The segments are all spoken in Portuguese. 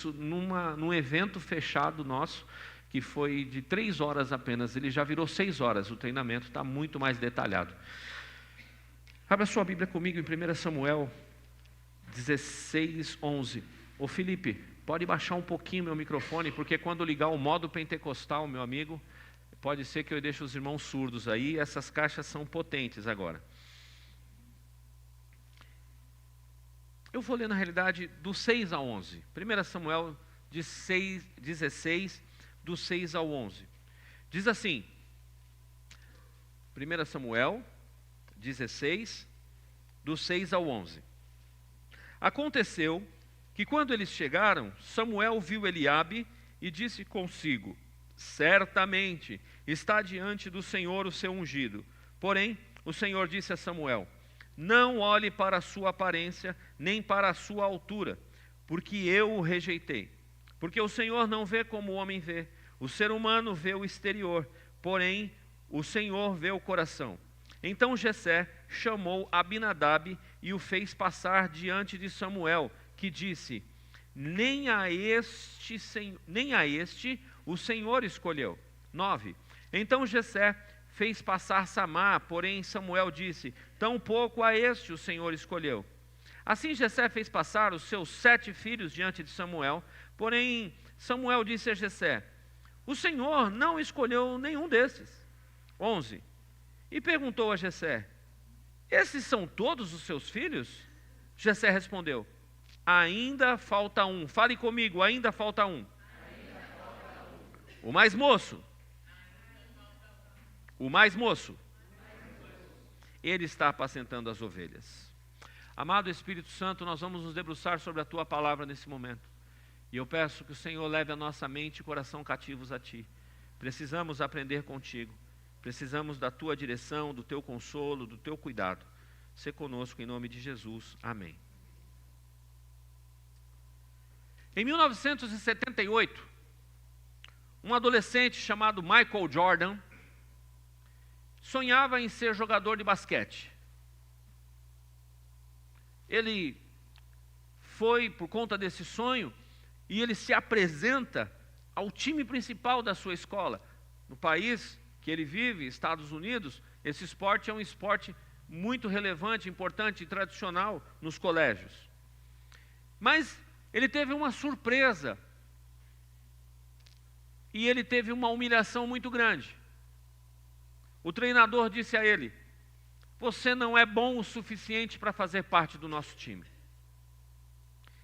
num evento fechado nosso, que foi de 3 horas apenas. Ele já virou 6 horas, o treinamento está muito mais detalhado. Abra sua Bíblia comigo em 1 Samuel 16, 11. Ô Felipe, pode baixar um pouquinho meu microfone, porque quando ligar o modo pentecostal, meu amigo, pode ser que eu deixe os irmãos surdos aí. Essas caixas são potentes agora. Eu vou ler, na realidade, do 6 ao 11. 1 Samuel 16, do 6 ao 11. Diz assim, 1 Samuel 16, do 6 ao 11. Aconteceu que quando eles chegaram, Samuel viu Eliabe e disse consigo: certamente está diante do Senhor o seu ungido. Porém, o Senhor disse a Samuel: não olhe para a sua aparência, nem para a sua altura, porque eu o rejeitei. Porque o Senhor não vê como o homem vê. O ser humano vê o exterior, porém o Senhor vê o coração. Então Jessé chamou Abinadab e o fez passar diante de Samuel, que disse: nem a este o Senhor escolheu. 9. Então Jessé fez passar Samá, porém Samuel disse: tampouco a este o Senhor escolheu. Assim Jessé fez passar os seus 7 filhos diante de Samuel, porém Samuel disse a Jessé: o Senhor não escolheu nenhum desses. 11. E perguntou a Jessé: esses são todos os seus filhos? Jessé respondeu: ainda falta um. Fale comigo, ainda falta um. O mais moço. O mais moço. Ele está apacentando as ovelhas. Amado Espírito Santo, nós vamos nos debruçar sobre a Tua palavra nesse momento. E eu peço que o Senhor leve a nossa mente e coração cativos a Ti. Precisamos aprender contigo. Precisamos da Tua direção, do Teu consolo, do Teu cuidado. Sê conosco em nome de Jesus. Amém. Em 1978, um adolescente chamado Michael Jordan sonhava em ser jogador de basquete. Ele foi por conta desse sonho e ele se apresenta ao time principal da sua escola. No país que ele vive, Estados Unidos, esse esporte é um esporte muito relevante, importante e tradicional nos colégios. Mas ele teve uma surpresa e ele teve uma humilhação muito grande. O treinador disse a ele: você não é bom o suficiente para fazer parte do nosso time.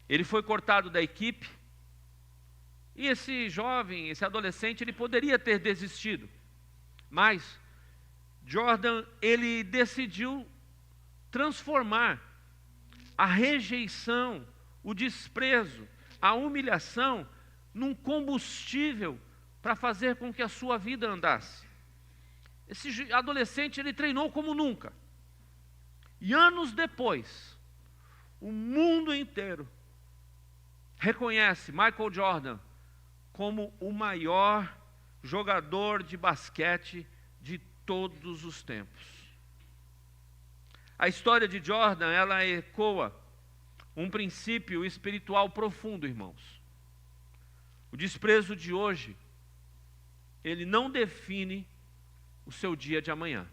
Ele foi cortado da equipe e esse jovem, esse adolescente, ele poderia ter desistido. Mas Jordan, ele decidiu transformar a rejeição, o desprezo, a humilhação num combustível para fazer com que a sua vida andasse. Esse adolescente, ele treinou como nunca. E anos depois, o mundo inteiro reconhece Michael Jordan como o maior jogador de basquete de todos os tempos. A história de Jordan, ela ecoa um princípio espiritual profundo, irmãos. O desprezo de hoje, ele não define o seu dia de amanhã.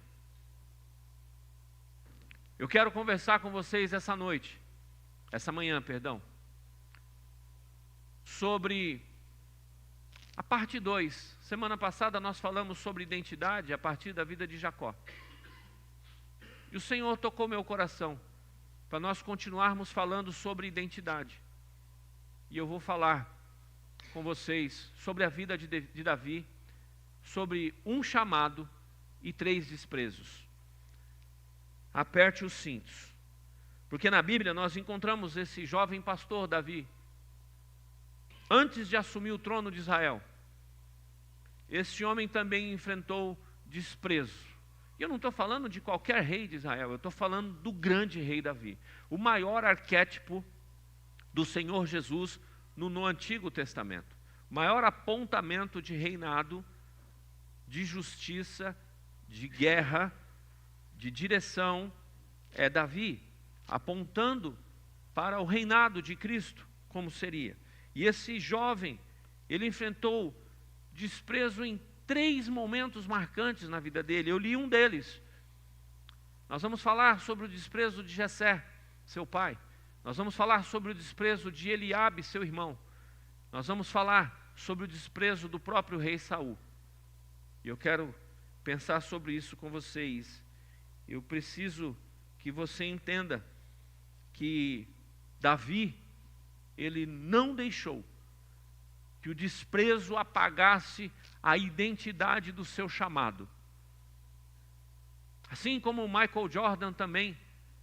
Eu quero conversar com vocês essa manhã, sobre a parte 2. Semana passada nós falamos sobre identidade a partir da vida de Jacó. E o Senhor tocou meu coração para nós continuarmos falando sobre identidade. E eu vou falar com vocês sobre a vida de Davi, sobre um chamado e 3 desprezos. Aperte os cintos, porque na Bíblia nós encontramos esse jovem pastor Davi, antes de assumir o trono de Israel. Esse homem também enfrentou desprezo. E eu não estou falando de qualquer rei de Israel, eu estou falando do grande rei Davi, o maior arquétipo do Senhor Jesus no Antigo Testamento, o maior apontamento de reinado, de justiça, de guerra, de direção, é Davi, apontando para o reinado de Cristo, como seria. E esse jovem, ele enfrentou desprezo em 3 momentos marcantes na vida dele. Eu li um deles. Nós vamos falar sobre o desprezo de Jessé, seu pai. Nós vamos falar sobre o desprezo de Eliabe, seu irmão. Nós vamos falar sobre o desprezo do próprio rei Saul. E eu quero pensar sobre isso com vocês. Eu preciso que você entenda que Davi, ele não deixou que o desprezo apagasse a identidade do seu chamado. Assim como Michael Jordan também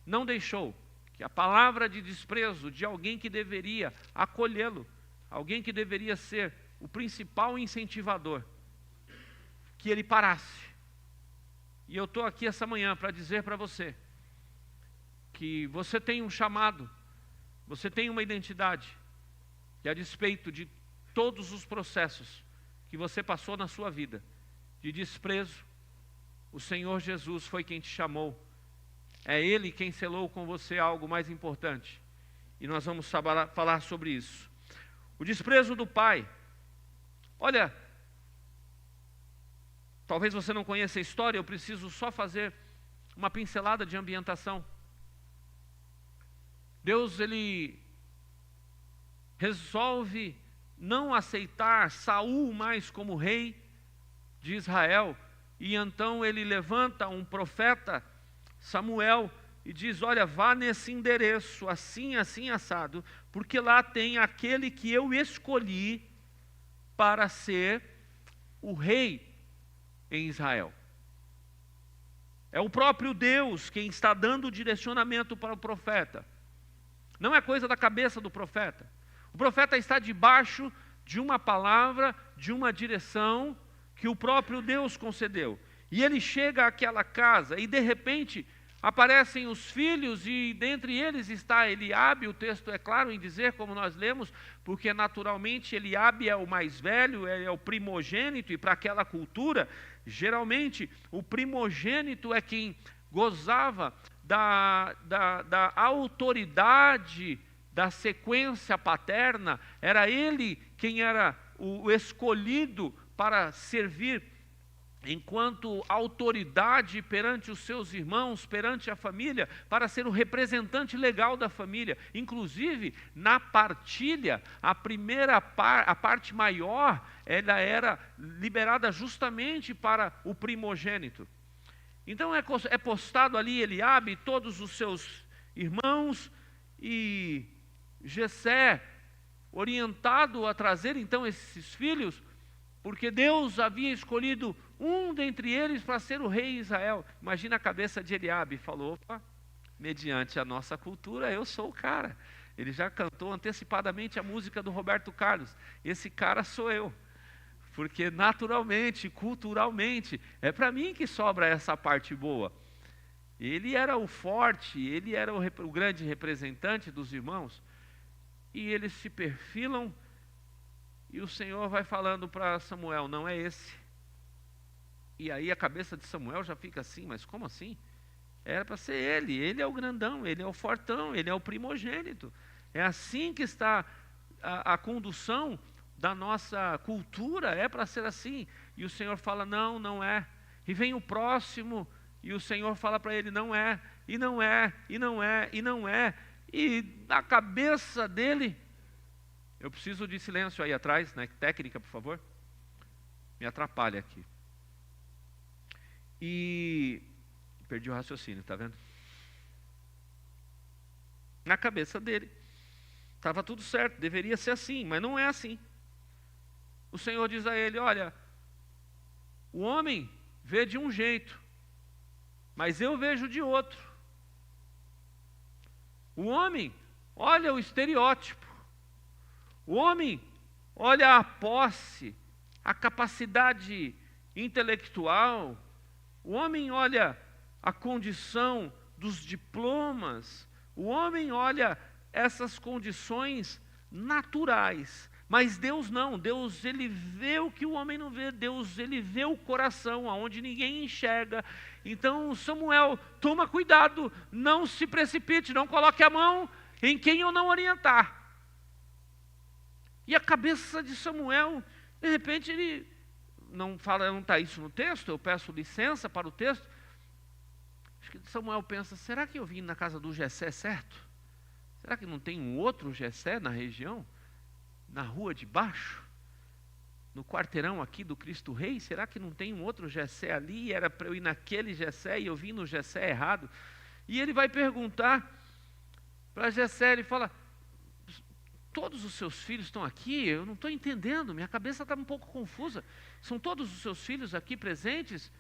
não deixou que a palavra de desprezo de alguém que deveria acolhê-lo, alguém que deveria ser o principal incentivador, que ele parasse. E eu estou aqui essa manhã para dizer para você que você tem um chamado, você tem uma identidade, e a despeito de todos os processos que você passou na sua vida, de desprezo, o Senhor Jesus foi quem te chamou. É Ele quem selou com você algo mais importante. E nós vamos falar sobre isso. O desprezo do pai. Olha, talvez você não conheça a história, eu preciso só fazer uma pincelada de ambientação. Deus, ele resolve não aceitar Saul mais como rei de Israel, e então ele levanta um profeta, Samuel, e diz: olha, vá nesse endereço, assim, assim, assado, porque lá tem aquele que eu escolhi para ser o rei em Israel. É o próprio Deus quem está dando o direcionamento para o profeta. Não é coisa da cabeça do profeta. O profeta está debaixo de uma palavra, de uma direção que o próprio Deus concedeu. E ele chega àquela casa e de repente aparecem os filhos, e dentre eles está Eliabe. O texto é claro em dizer, como nós lemos, porque naturalmente Eliabe é o mais velho, é o primogênito, e para aquela cultura, geralmente, o primogênito é quem gozava da autoridade da sequência paterna. Era ele quem era o escolhido para servir enquanto autoridade perante os seus irmãos, perante a família, para ser o representante legal da família. Inclusive, na partilha, a parte maior, ela era liberada justamente para o primogênito. Então é postado ali Eliabe, todos os seus irmãos, e Jessé, orientado a trazer então esses filhos, porque Deus havia escolhido um dentre eles para ser o rei de Israel. Imagina a cabeça de Eliabe. Falou: opa, mediante a nossa cultura, eu sou o cara. Ele já cantou antecipadamente a música do Roberto Carlos. Esse cara sou eu. Porque naturalmente, culturalmente, é para mim que sobra essa parte boa. Ele era o forte, ele era o grande representante dos irmãos. E eles se perfilam, e o Senhor vai falando para Samuel: não é esse. E aí a cabeça de Samuel já fica assim: mas como assim? Era para ser ele é o grandão, ele é o fortão, ele é o primogênito. É assim que está a condução da nossa cultura, é para ser assim. E o Senhor fala: não, não é. E vem o próximo, e o Senhor fala para ele: não é, e não é, e não é, e não é. E na cabeça dele, eu preciso de silêncio aí atrás, né? Técnica, por favor. Me atrapalha aqui. E perdi o raciocínio, tá vendo? Na cabeça dele estava tudo certo, deveria ser assim, mas não é assim. O Senhor diz a ele: olha, o homem vê de um jeito, mas eu vejo de outro. O homem olha o estereótipo, o homem olha a posse, a capacidade intelectual, o homem olha a condição dos diplomas, o homem olha essas condições naturais. Mas Deus não, Deus ele vê o que o homem não vê, Deus ele vê o coração, aonde ninguém enxerga. Então Samuel, toma cuidado, não se precipite, não coloque a mão em quem eu não orientar. E a cabeça de Samuel, de repente, ele não está isso no texto, eu peço licença para o texto. Acho que Samuel pensa, será que eu vim na casa do Jessé certo? Será que não tem um outro Jessé na região? Na rua de baixo? No quarteirão aqui do Cristo Rei? Será que não tem um outro Jessé ali? Era para eu ir naquele Jessé e eu vim no Jessé errado? E ele vai perguntar para Jessé, ele fala, todos os seus filhos estão aqui? Eu não estou entendendo, minha cabeça está um pouco confusa. São todos os seus filhos aqui presentes?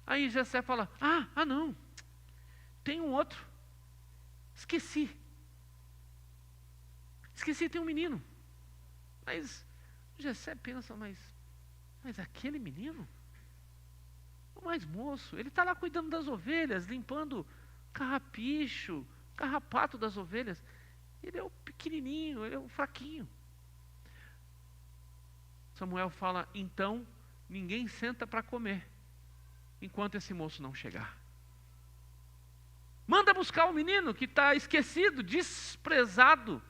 Aí Jessé fala, não, tem um outro, esqueci, tem um menino. Mas Jessé pensa, mas aquele menino, o mais moço, ele está lá cuidando das ovelhas, limpando carrapicho, carrapato das ovelhas. Ele é o pequenininho, ele é o fraquinho. Samuel fala, então ninguém senta para comer enquanto esse moço não chegar. Manda buscar o menino que está esquecido, desprezado,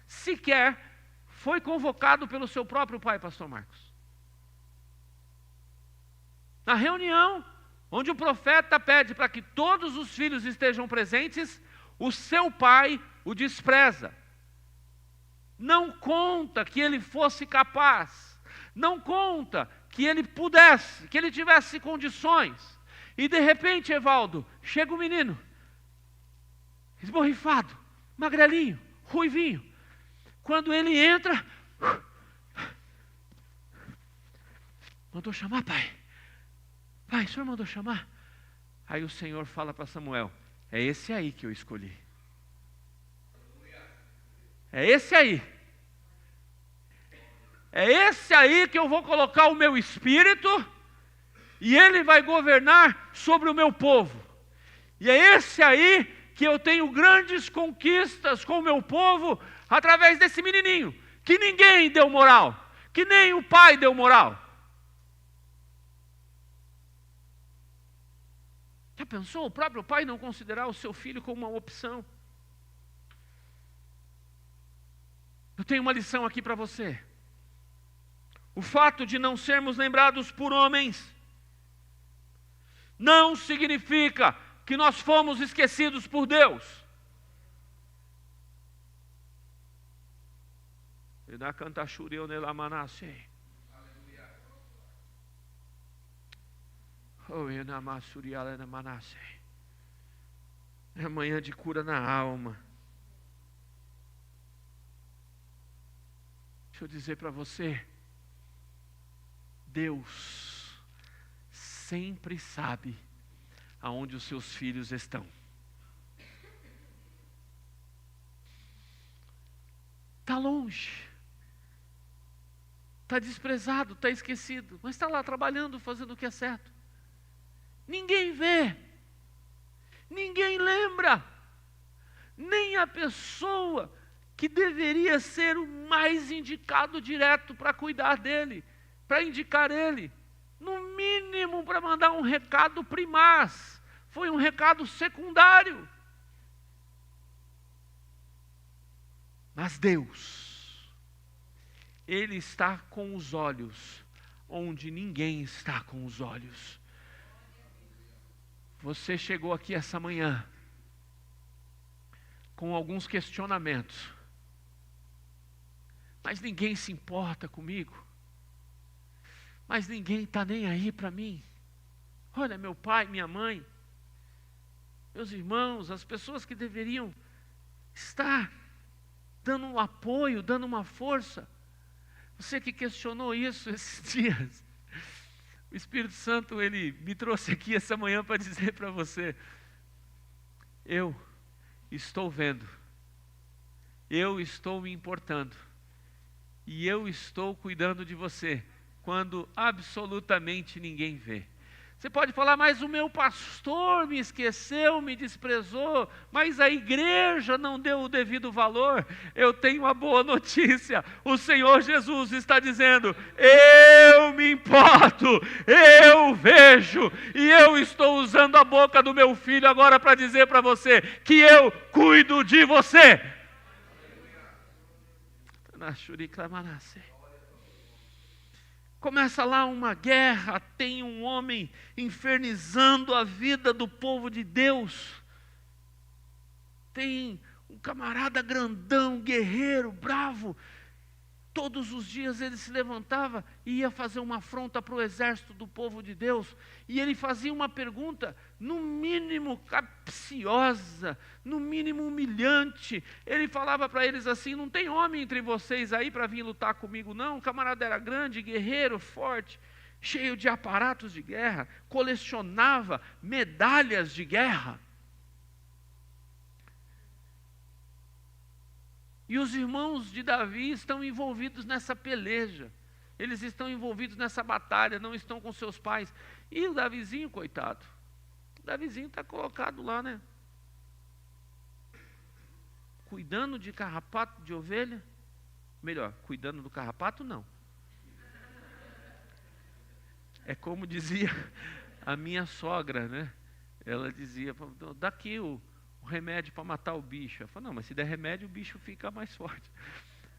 sequer foi convocado pelo seu próprio pai, pastor Marcos. Na reunião, onde o profeta pede para que todos os filhos estejam presentes, o seu pai o despreza. Não conta que ele fosse capaz, não conta que ele pudesse, que ele tivesse condições. E de repente, Evaldo, chega o menino, esborrifado, magrelinho, ruivinho. Quando ele entra, mandou chamar, pai. Pai, o senhor mandou chamar? Aí o Senhor fala para Samuel, é esse aí que eu escolhi. É esse aí. É esse aí que eu vou colocar o meu espírito e ele vai governar sobre o meu povo. E é esse aí que eu tenho grandes conquistas com o meu povo através desse menininho, que ninguém deu moral, que nem o pai deu moral. Já pensou o próprio pai não considerar o seu filho como uma opção? Eu tenho uma lição aqui para você. O fato de não sermos lembrados por homens não significa que nós fomos esquecidos por Deus. É manhã de cura na alma. Deixa eu dizer para você, Deus sempre sabe aonde os seus filhos estão. Está longe, está desprezado, está esquecido, mas está lá trabalhando, fazendo o que é certo. Ninguém vê, ninguém lembra, nem a pessoa que deveria ser o mais indicado direto para cuidar dele, para indicar ele, no mínimo para mandar um recado primaz, foi um recado secundário. Mas Deus, Ele está com os olhos onde ninguém está com os olhos. Você chegou aqui essa manhã com alguns questionamentos, mas ninguém se importa comigo, mas ninguém está nem aí para mim. Olha, meu pai, minha mãe, meus irmãos, as pessoas que deveriam estar dando um apoio, dando uma força. Você que questionou isso esses dias, o Espírito Santo, ele me trouxe aqui essa manhã para dizer para você, eu estou vendo, eu estou me importando, e eu estou cuidando de você, quando absolutamente ninguém vê. Você pode falar, mas o meu pastor me esqueceu, me desprezou, mas a igreja não deu o devido valor. Eu tenho uma boa notícia, o Senhor Jesus está dizendo, eu me importo, eu vejo, e eu estou usando a boca do meu filho agora para dizer para você, que eu cuido de você. Começa lá uma guerra, tem um homem infernizando a vida do povo de Deus. Tem um camarada grandão, guerreiro, bravo. Todos os dias ele se levantava e ia fazer uma afronta para o exército do povo de Deus. E ele fazia uma pergunta, no mínimo capciosa, no mínimo humilhante. Ele falava para eles assim: não tem homem entre vocês aí para vir lutar comigo não? O camarada era grande, guerreiro, forte, cheio de aparatos de guerra, colecionava medalhas de guerra. E os irmãos de Davi estão envolvidos nessa peleja. Eles estão envolvidos nessa batalha, não estão com seus pais. E o Davizinho, coitado. O Davizinho está colocado lá, né? Cuidando de carrapato de ovelha. Melhor, cuidando do carrapato, não. É como dizia a minha sogra, né? Ela dizia: daqui o remédio para matar o bicho. Eu falei: não, mas se der remédio o bicho fica mais forte.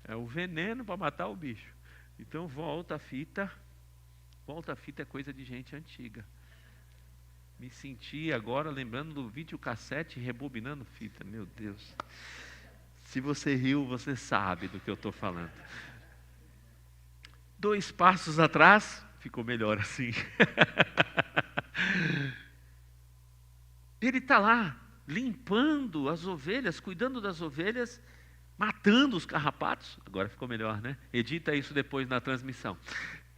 É o veneno para matar o bicho. Então volta a fita. Volta a fita é coisa de gente antiga. Me senti agora lembrando do videocassete rebobinando fita. Meu Deus. Se você riu, você sabe do que eu estou falando. 2 passos atrás, ficou melhor assim. Ele está lá, limpando as ovelhas, cuidando das ovelhas, matando os carrapatos. Agora ficou melhor, né? Edita isso depois na transmissão.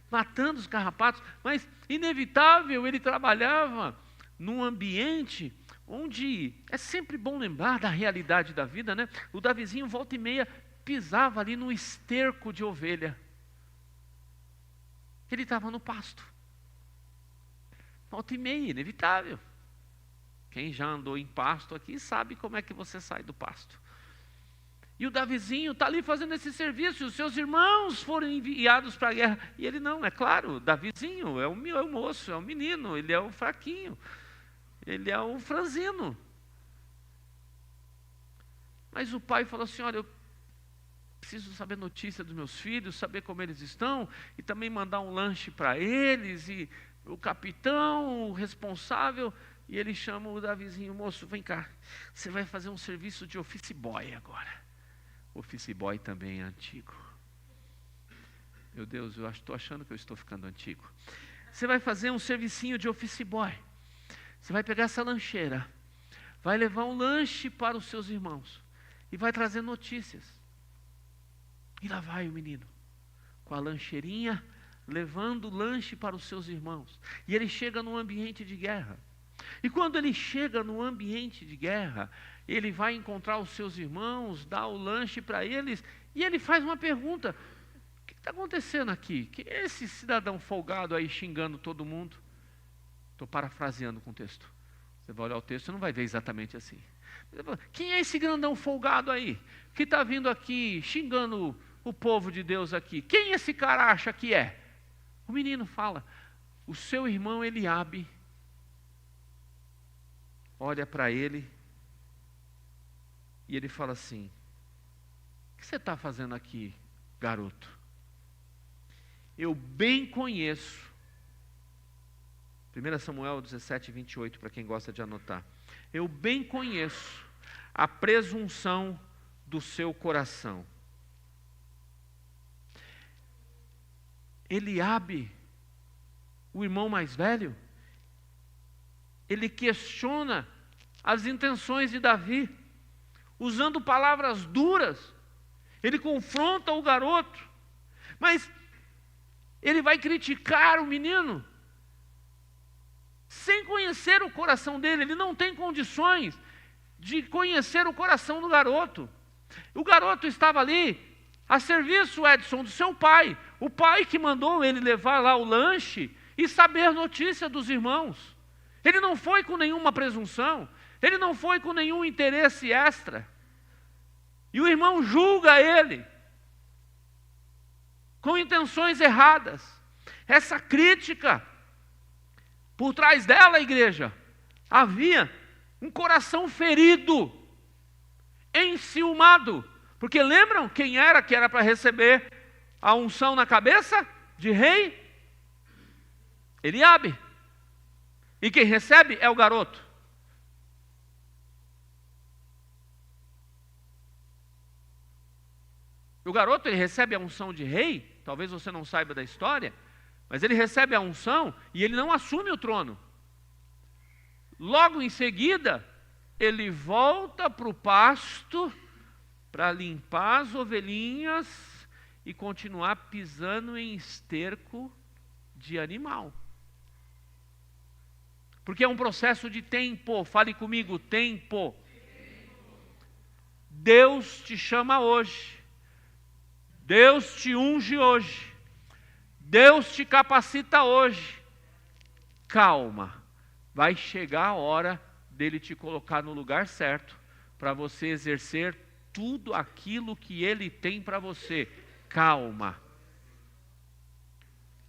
Matando os carrapatos, mas inevitável, ele trabalhava num ambiente onde é sempre bom lembrar da realidade da vida, né? O Davizinho, volta e meia, pisava ali no esterco de ovelha. Ele estava no pasto. Volta e meia, inevitável. Quem já andou em pasto aqui sabe como é que você sai do pasto. E o Davizinho está ali fazendo esse serviço, e os seus irmãos foram enviados para a guerra. E ele não, é claro, o Davizinho é o moço, é o menino, ele é o fraquinho, ele é o franzino. Mas o pai falou assim: olha, eu preciso saber notícia dos meus filhos, saber como eles estão, e também mandar um lanche para eles, e o capitão, o responsável... E ele chama o Davizinho: moço, vem cá, você vai fazer um serviço de office boy agora. Office boy também é antigo. Meu Deus, eu estou achando que eu estou ficando antigo. Você vai fazer um servicinho de office boy. Você vai pegar essa lancheira, vai levar um lanche para os seus irmãos e vai trazer notícias. E lá vai o menino, com a lancheirinha, levando lanche para os seus irmãos. E ele chega num ambiente de guerra. E quando ele chega no ambiente de guerra, ele vai encontrar os seus irmãos, dá o lanche para eles, e ele faz uma pergunta: o que está acontecendo aqui? Quem é esse cidadão folgado aí xingando todo mundo? Estou parafraseando com o texto. Você vai olhar o texto e não vai ver exatamente assim. Quem é esse grandão folgado aí, que está vindo aqui xingando o povo de Deus aqui? Quem esse cara acha que é? O menino fala: o seu irmão Eliabe. Olha para ele e ele fala assim: o que você está fazendo aqui, garoto? Eu bem conheço. 1 Samuel 17, 28, para quem gosta de anotar. Eu bem conheço a presunção do seu coração. Eliabe, o irmão mais velho, ele questiona as intenções de Davi, usando palavras duras. Ele confronta o garoto, mas ele vai criticar o menino, sem conhecer o coração dele. Ele não tem condições de conhecer o coração do garoto. O garoto estava ali a serviço, Edson, do seu pai. O pai que mandou ele levar lá o lanche e saber notícia dos irmãos. Ele não foi com nenhuma presunção, ele não foi com nenhum interesse extra. E o irmão julga ele com intenções erradas. Essa crítica, por trás dela, igreja, havia um coração ferido, enciumado, Porque lembram quem era que era para receber a unção na cabeça de rei? Eliabe. E quem recebe é o garoto. O garoto, ele recebe a unção de rei, talvez você não saiba da história, mas ele recebe a unção e ele não assume o trono. Logo em seguida, ele volta para o pasto para limpar as ovelhinhas e continuar pisando em esterco de animal. Porque é um processo de tempo. Fale comigo, tempo. Deus te chama hoje. Deus te unge hoje. Deus te capacita hoje. Calma. Vai chegar a hora dele te colocar no lugar certo para você exercer tudo aquilo que ele tem para você. Calma.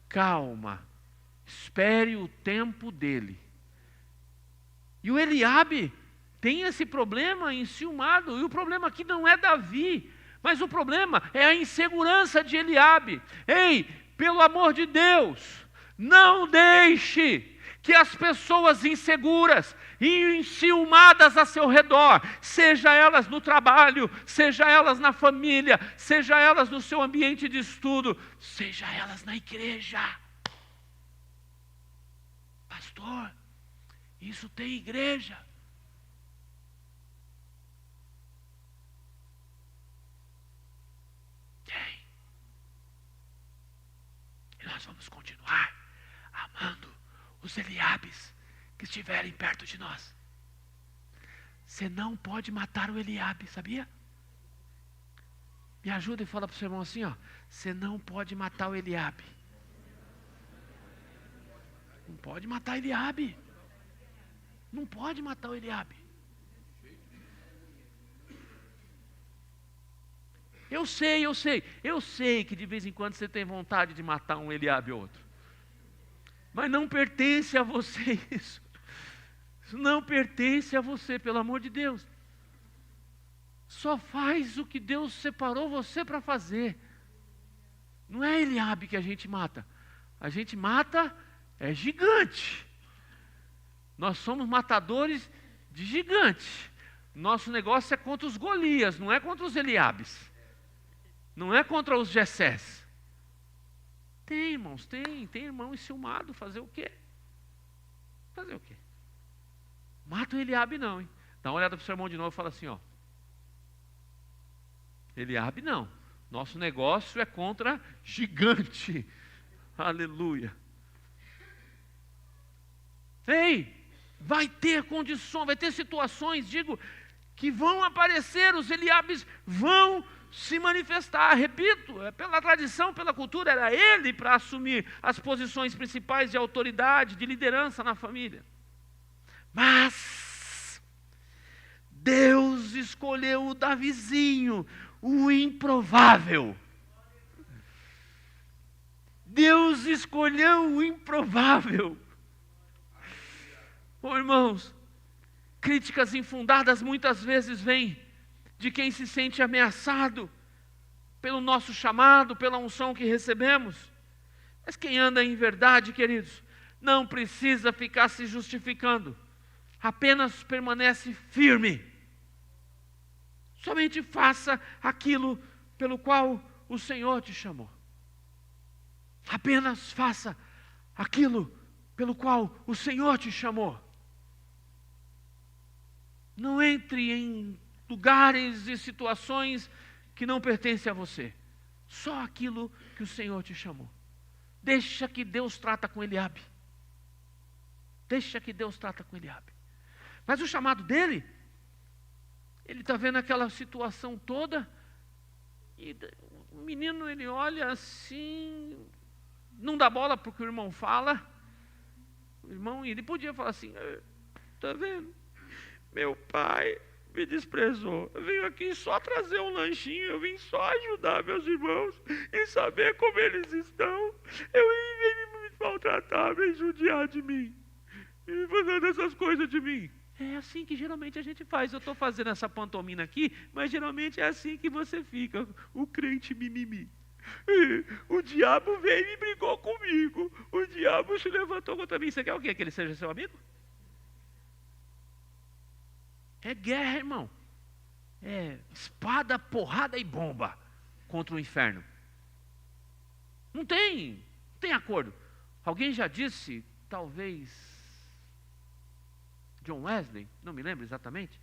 Calma. Espere o tempo dele. E o Eliabe tem esse problema enciumado. E o problema aqui não é Davi, mas o problema é a insegurança de Eliabe. Ei, pelo amor de Deus, não deixe que as pessoas inseguras e enciumadas a seu redor, seja elas no trabalho, seja elas na família, seja elas no seu ambiente de estudo, seja elas na igreja. Pastor, isso tem igreja. Tem. E nós vamos continuar amando os Eliabes que estiverem perto de nós. Você não pode matar o Eliabe, sabia? Me ajuda e fala para o seu irmão assim, ó. Você não pode matar o Eliabe. Não pode matar Eliabe. Não pode matar o Eliabe. Eu sei que de vez em quando você tem vontade de matar um Eliabe ou outro. Mas não pertence a você isso. Isso não pertence a você, pelo amor de Deus. Só faz o que Deus separou você para fazer. Não é Eliabe que a gente mata. A gente mata é gigante. Nós somos matadores de gigante. Nosso negócio é contra os Golias, não é contra os Eliabes. Não é contra os Jessés. Tem, irmãos, tem irmão enciumado, fazer o quê? Fazer o quê? Mata o Eliabe não, hein? Dá uma olhada para o seu irmão de novo e fala assim, ó. Eliabe não. Nosso negócio é contra gigante. Aleluia. Ei, vai ter condições, vai ter situações, digo, que vão aparecer, os Eliabes vão se manifestar. Repito, pela tradição, pela cultura, era ele para assumir as posições principais de autoridade, de liderança na família. Mas Deus escolheu o Davizinho, o improvável. Deus escolheu o improvável. Oh, irmãos, críticas infundadas muitas vezes vêm de quem se sente ameaçado pelo nosso chamado, pela unção que recebemos. Mas quem anda em verdade, queridos, não precisa ficar se justificando. Apenas permanece firme. Somente faça aquilo pelo qual o Senhor te chamou. Apenas faça aquilo pelo qual o Senhor te chamou. Não entre em lugares e situações que não pertencem a você. Só aquilo que o Senhor te chamou. Deixa que Deus trata com Eliabe. Deixa que Deus trata com Eliabe. Mas o chamado dele, ele está vendo aquela situação toda, e o menino, ele olha assim, não dá bola para o que o irmão fala. O irmão, ele podia falar assim, está vendo? Meu pai me desprezou. Eu venho aqui só trazer um lanchinho, eu vim só ajudar meus irmãos em saber como eles estão. Eu vim me maltratar, me judiar de mim, e fazendo essas coisas de mim. É assim que geralmente a gente faz. Eu estou fazendo essa pantomima aqui, mas geralmente é assim que você fica. O crente mimimi. O diabo veio e brigou comigo. O diabo se levantou contra mim. Você quer o quê? Que ele seja seu amigo? É guerra, irmão. É espada, porrada e bomba contra o inferno. Não tem acordo. Alguém já disse, talvez John Wesley, não me lembro exatamente,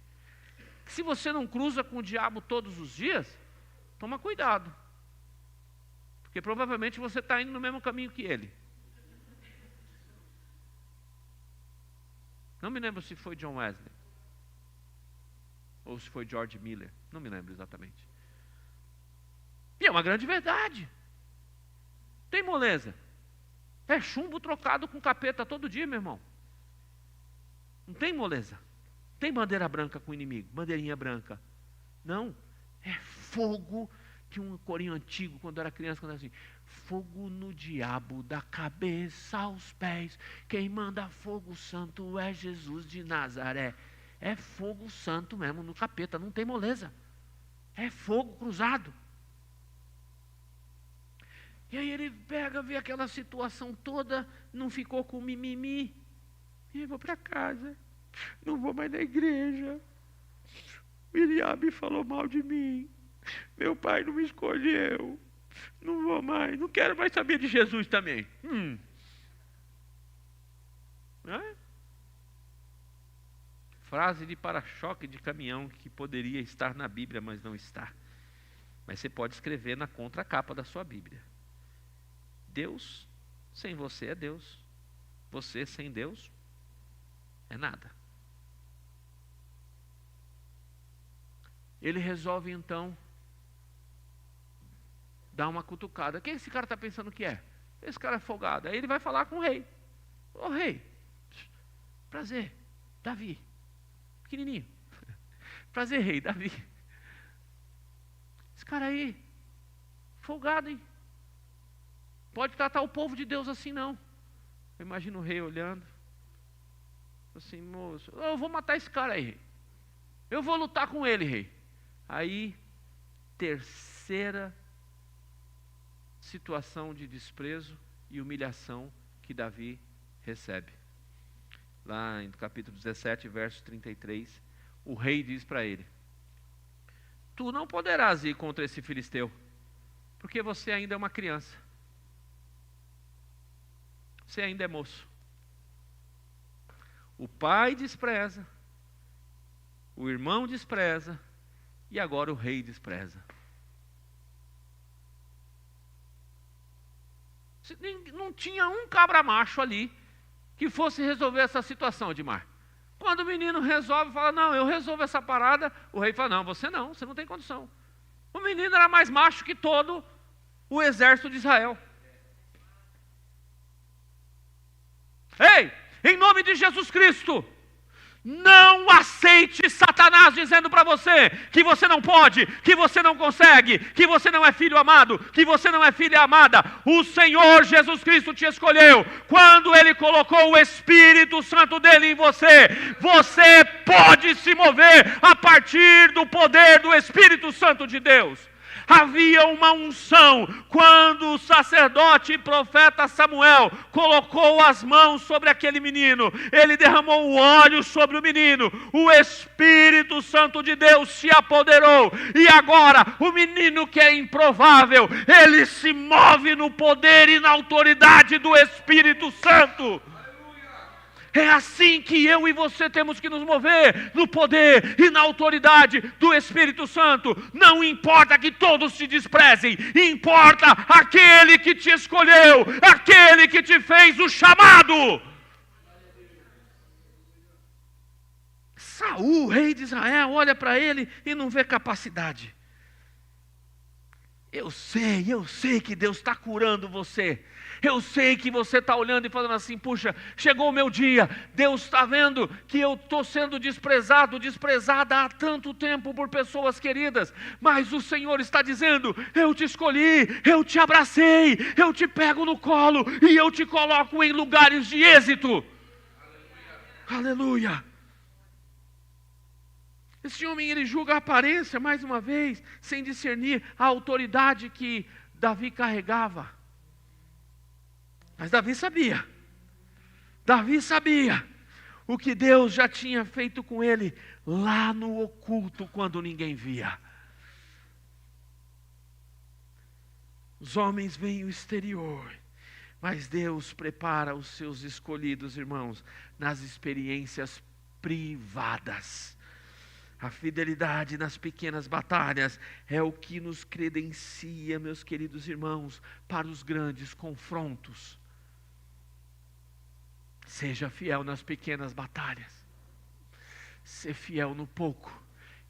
que se você não cruza com o diabo todos os dias, toma cuidado. Porque provavelmente você está indo no mesmo caminho que ele. Não me lembro se foi John Wesley. Ou se foi George Miller. Não me lembro exatamente. E é uma grande verdade. Tem moleza. É chumbo trocado com capeta todo dia, meu irmão. Não tem moleza. Tem bandeira branca com o inimigo. Bandeirinha branca. Não. É fogo. Tinha um corinho antigo, quando eu era criança, quando era assim: fogo no diabo, da cabeça aos pés. Quem manda fogo santo é Jesus de Nazaré. É fogo santo mesmo no capeta, não tem moleza. É fogo cruzado. E aí ele pega, vê aquela situação toda, não ficou com mimimi. E eu vou para casa, não vou mais na igreja. Eliabe falou mal de mim. Meu pai não me escolheu. Não vou mais, não quero mais saber de Jesus também. Frase de para-choque de caminhão que poderia estar na Bíblia, mas não está. Mas você pode escrever na contracapa da sua Bíblia. Deus sem você é Deus. Você sem Deus é nada. Ele resolve então dar uma cutucada. Quem esse cara está pensando que é? Esse cara é folgado. Aí ele vai falar com o rei. Ô rei, prazer, Davi. Pequenininho. Prazer, rei, Davi. Esse cara aí, folgado, hein? Pode tratar o povo de Deus assim, não. Eu imagino o rei olhando. Assim, moço, eu vou matar esse cara aí, rei. Eu vou lutar com ele, rei. Aí, terceira situação de desprezo e humilhação que Davi recebe. Lá no capítulo 17, verso 33, o rei diz para ele: tu não poderás ir contra esse filisteu, porque você ainda é uma criança. Você ainda é moço. O pai despreza, o irmão despreza, e agora o rei despreza. Não tinha um cabra macho ali que fosse resolver essa situação, Edmar. Quando o menino resolve, fala: não, eu resolvo essa parada. O rei fala: não, você não tem condição. O menino era mais macho que todo o exército de Israel. Ei, em nome de Jesus Cristo, não aceite Satanás dizendo para você que você não pode, que você não consegue, que você não é filho amado, que você não é filha amada. O Senhor Jesus Cristo te escolheu. Quando Ele colocou o Espírito Santo dele em você, você pode se mover a partir do poder do Espírito Santo de Deus. Havia uma unção quando o sacerdote e profeta Samuel colocou as mãos sobre aquele menino. Ele derramou o óleo sobre o menino. O Espírito Santo de Deus se apoderou. E agora o menino, que é improvável, ele se move no poder e na autoridade do Espírito Santo. É assim que eu e você temos que nos mover, no poder e na autoridade do Espírito Santo. Não importa que todos te desprezem, importa aquele que te escolheu, aquele que te fez o chamado. Saul, rei de Israel, olha para ele e não vê capacidade. Eu sei que Deus está curando você. Eu sei que você está olhando e falando assim: puxa, chegou o meu dia. Deus está vendo que eu estou sendo desprezada há tanto tempo por pessoas queridas. Mas o Senhor está dizendo: eu te escolhi, eu te abracei, eu te pego no colo e eu te coloco em lugares de êxito. Aleluia. Aleluia. Esse homem, ele julga a aparência, mais uma vez, sem discernir a autoridade que Davi carregava. Mas Davi sabia o que Deus já tinha feito com ele lá no oculto, quando ninguém via. Os homens veem o exterior, mas Deus prepara os seus escolhidos, irmãos, nas experiências privadas. A fidelidade nas pequenas batalhas é o que nos credencia, meus queridos irmãos, para os grandes confrontos. Seja fiel nas pequenas batalhas. Ser fiel no pouco,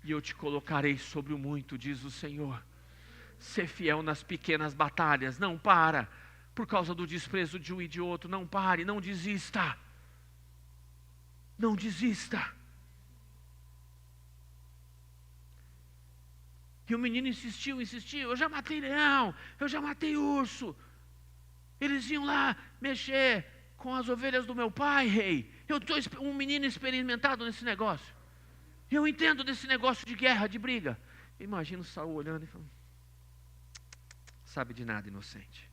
e eu te colocarei sobre o muito, diz o Senhor. Ser fiel nas pequenas batalhas. Não para por causa do desprezo de um e de outro. Não pare, não desista. Não desista. E o menino insistiu. Eu já matei leão, eu já matei urso. Eles iam lá mexer com as ovelhas do meu pai, rei. Eu sou um menino experimentado nesse negócio. Eu entendo desse negócio de guerra, de briga. Imagina o Saul olhando e falando: sabe de nada, inocente.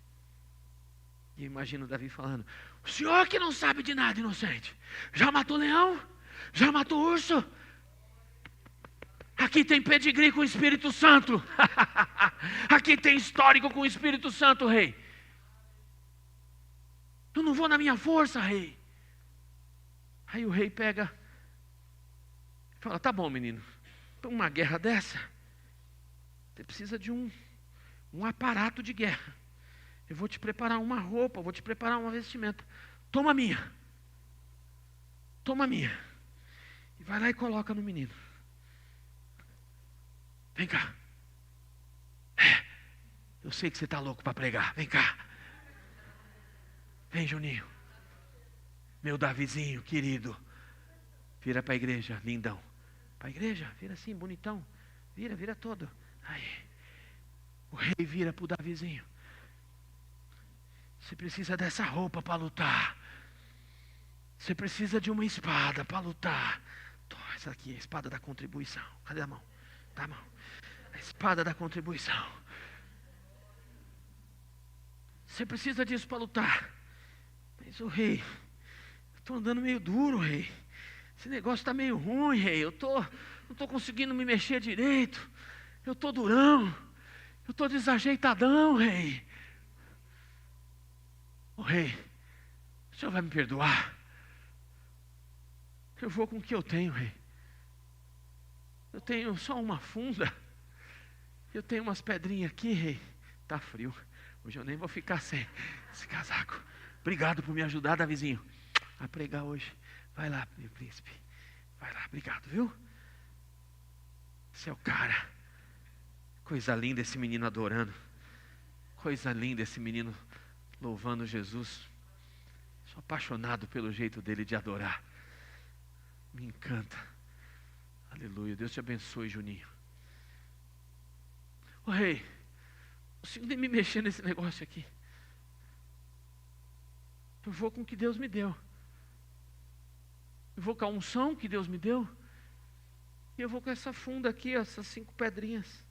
E imagino Davi falando: o senhor que não sabe de nada, inocente. Já matou leão? Já matou urso? Aqui tem pedigree com o Espírito Santo. Aqui tem histórico com o Espírito Santo, rei. Eu não vou na minha força, rei. Aí o rei pega e fala: tá bom, menino, para uma guerra dessa, você precisa de um aparato de guerra. Eu vou te preparar uma roupa, vou te preparar uma vestimenta. Toma minha. E vai lá e coloca no menino. Vem cá. Eu sei que você está louco para pregar. Vem cá. Vem, Juninho. Meu Davizinho querido. Vira para a igreja, lindão. Para a igreja, vira assim, bonitão. Vira todo. Aí. O rei vira para o Davizinho. Você precisa dessa roupa para lutar. Você precisa de uma espada para lutar. Toma, essa aqui é a espada da contribuição. Cadê a mão? Dá a mão. A espada da contribuição. Você precisa disso para lutar. Mas o rei, eu estou andando meio duro, rei. Esse negócio está meio ruim, rei. Não estou conseguindo me mexer direito. Eu estou durão. Eu estou desajeitadão, rei. Ô rei, o senhor vai me perdoar? Eu vou com o que eu tenho, rei. Eu tenho só uma funda. Eu tenho umas pedrinhas aqui, rei. Tá frio. Hoje eu nem vou ficar sem esse casaco. Obrigado por me ajudar, Davizinho, a pregar hoje. Vai lá, meu príncipe. Vai lá, obrigado, viu? Esse é o cara. Coisa linda esse menino adorando. Coisa linda esse menino louvando Jesus. Sou apaixonado pelo jeito dele de adorar. Me encanta. Aleluia. Deus te abençoe, Juninho. Ô rei, o senhor nem me mexer nesse negócio aqui. Eu vou com o que Deus me deu. Eu vou com a unção que Deus me deu. E eu vou com essa funda aqui, essas 5 pedrinhas.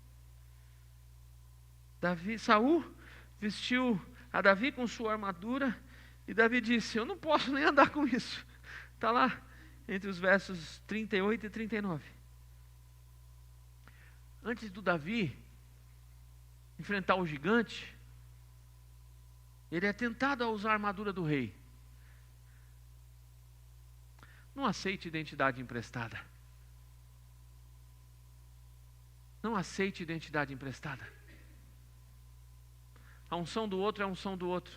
Saul vestiu a Davi com sua armadura. E Davi disse: eu não posso nem andar com isso. Está lá entre os versos 38 e 39. Antes do Davi enfrentar o gigante, ele é tentado a usar a armadura do rei. Não aceite identidade emprestada. Não aceite identidade emprestada. A unção do outro é a unção do outro.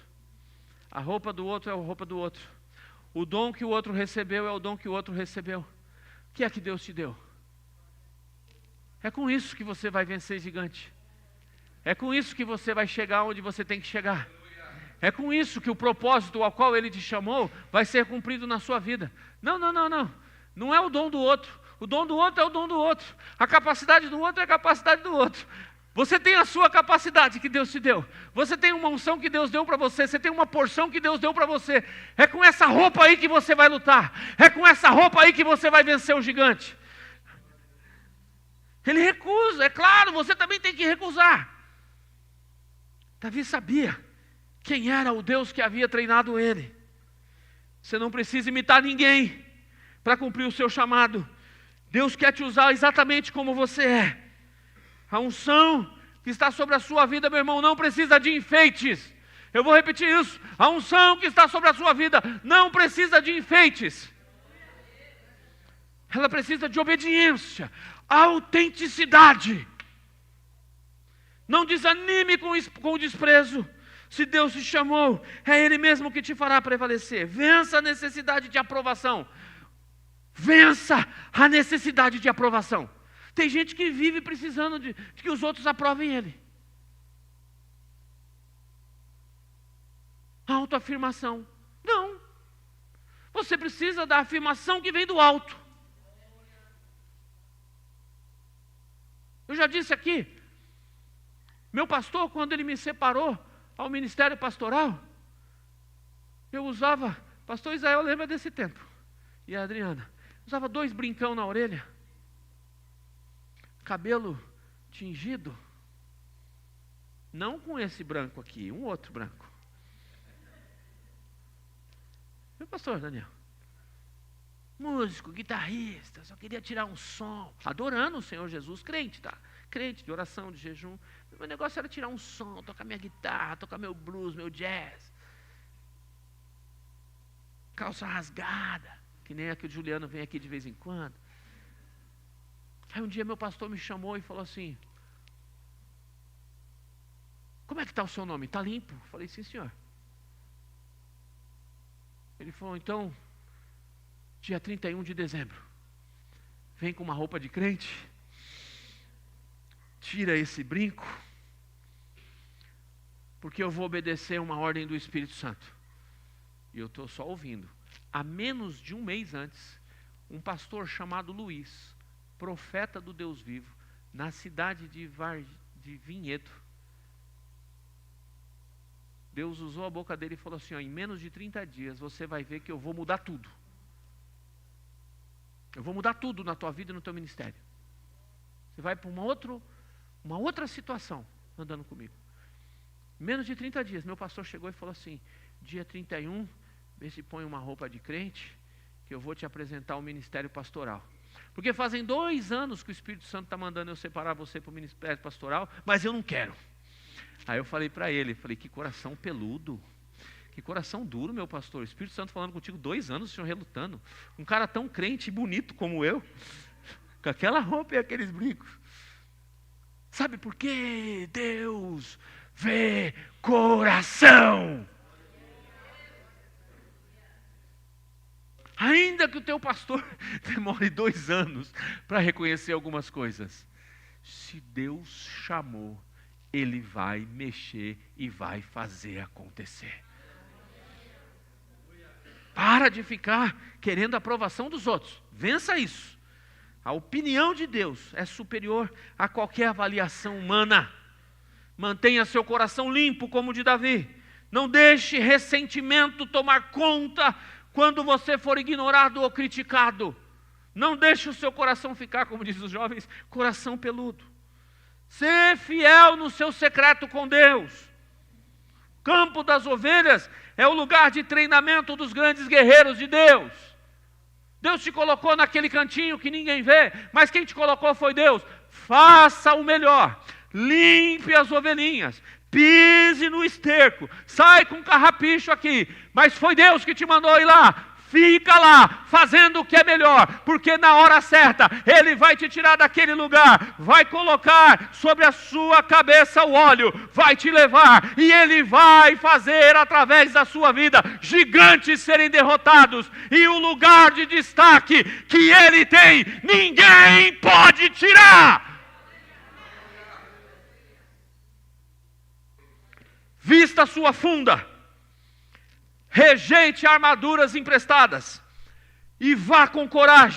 A roupa do outro é a roupa do outro. O dom que o outro recebeu é o dom que o outro recebeu. O que é que Deus te deu? É com isso que você vai vencer gigante. É com isso que você vai chegar onde você tem que chegar. É com isso que o propósito ao qual Ele te chamou vai ser cumprido na sua vida. Não. Não é o dom do outro. O dom do outro é o dom do outro. A capacidade do outro é a capacidade do outro. Você tem a sua capacidade que Deus te deu. Você tem uma unção que Deus deu para você. Você tem uma porção que Deus deu para você. É com essa roupa aí que você vai lutar. É com essa roupa aí que você vai vencer o gigante. Ele recusa, é claro, você também tem que recusar. Davi sabia quem era o Deus que havia treinado ele. Você não precisa imitar ninguém para cumprir o seu chamado. Deus quer te usar exatamente como você é. A unção que está sobre a sua vida, meu irmão, não precisa de enfeites. Eu vou repetir isso. A unção que está sobre a sua vida não precisa de enfeites. Ela precisa de obediência, autenticidade. Não desanime com o desprezo. Se Deus te chamou, é Ele mesmo que te fará prevalecer. Vença a necessidade de aprovação. Vença a necessidade de aprovação. Tem gente que vive precisando de que os outros aprovem ele. Autoafirmação. Não. Você precisa da afirmação que vem do alto. Eu já disse aqui, meu pastor, quando ele me separou ao ministério pastoral, eu usava, pastor Israel lembra desse tempo, e a Adriana, usava 2 brincão na orelha, cabelo tingido, não com esse branco aqui, um outro branco. Meu pastor Daniel, músico, guitarrista, só queria tirar um som, adorando o Senhor Jesus, crente, tá? Crente, de oração, de jejum. Meu negócio era tirar um som, tocar minha guitarra, tocar meu blues, meu jazz. Calça rasgada, que nem a que o Juliano vem aqui de vez em quando. Aí um dia meu pastor me chamou e falou assim: como é que está o seu nome? Está limpo? Eu falei, sim senhor. Ele falou, então, dia 31 de dezembro, vem com uma roupa de crente, tira esse brinco, porque eu vou obedecer uma ordem do Espírito Santo. E eu estou só ouvindo. Há menos de um mês antes, um pastor chamado Luiz, profeta do Deus vivo, na cidade de Vinhedo, Deus usou a boca dele e falou assim, ó, em menos de 30 dias você vai ver que eu vou mudar tudo. Eu vou mudar tudo na tua vida e no teu ministério. Você vai para uma outra situação andando comigo. Em menos de 30 dias, meu pastor chegou e falou assim, dia 31, vê se põe uma roupa de crente, que eu vou te apresentar o ministério pastoral. Porque fazem 2 anos que o Espírito Santo está mandando eu separar você para o ministério pastoral, mas eu não quero. Aí eu falei para ele, que coração peludo, que coração duro, meu pastor. O Espírito Santo falando contigo 2 anos, o senhor relutando. Um cara tão crente e bonito como eu, com aquela roupa e aqueles brincos. Sabe por quê? Deus vê coração. Ainda que o teu pastor demore 2 anos para reconhecer algumas coisas, se Deus chamou, Ele vai mexer e vai fazer acontecer. Para de ficar querendo a aprovação dos outros. Vença isso. A opinião de Deus é superior a qualquer avaliação humana. Mantenha seu coração limpo como o de Davi. Não deixe ressentimento tomar conta quando você for ignorado ou criticado. Não deixe o seu coração ficar, como dizem os jovens, coração peludo. Ser fiel no seu secreto com Deus. Campo das Ovelhas é o lugar de treinamento dos grandes guerreiros de Deus. Deus te colocou naquele cantinho que ninguém vê, mas quem te colocou foi Deus. Faça o melhor. Limpe as ovelhinhas. Pise no esterco. Sai com carrapicho aqui. Mas foi Deus que te mandou ir lá. Fica lá, fazendo o que é melhor, porque na hora certa, Ele vai te tirar daquele lugar, vai colocar sobre a sua cabeça o óleo, vai te levar, e Ele vai fazer através da sua vida, gigantes serem derrotados, e o lugar de destaque que Ele tem, ninguém pode tirar. Vista a sua funda. Rejeite armaduras emprestadas e vá com coragem.